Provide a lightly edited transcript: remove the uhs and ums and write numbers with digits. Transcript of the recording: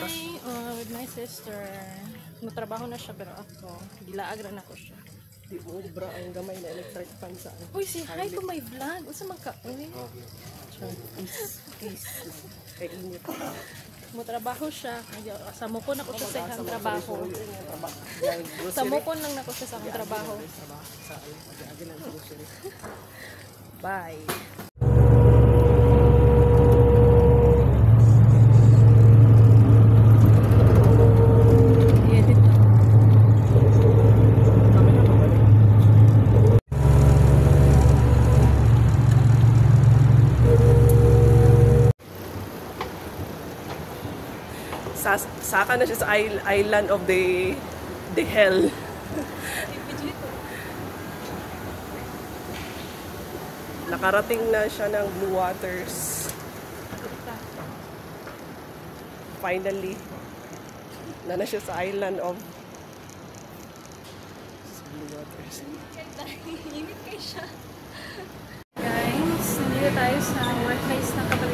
With my sister. Matrabaho na siya pero ako, gilaag rin ako siya. Di mo, bra, ang gamay na electric fan sa akin. Uy, say hi to my vlog. Usa magka... Uy. Peace. Kay init. Matrabaho siya. Samukon ako siya sa isang trabaho. Samukon lang ako siya sa akong trabaho. Bye. Saka na siya sa island of the hell. Nakarating na siya ng Blue Waters. Finally, na siya sa island of Blue Waters. Guys, nandito tayo sa workplace ng kapatid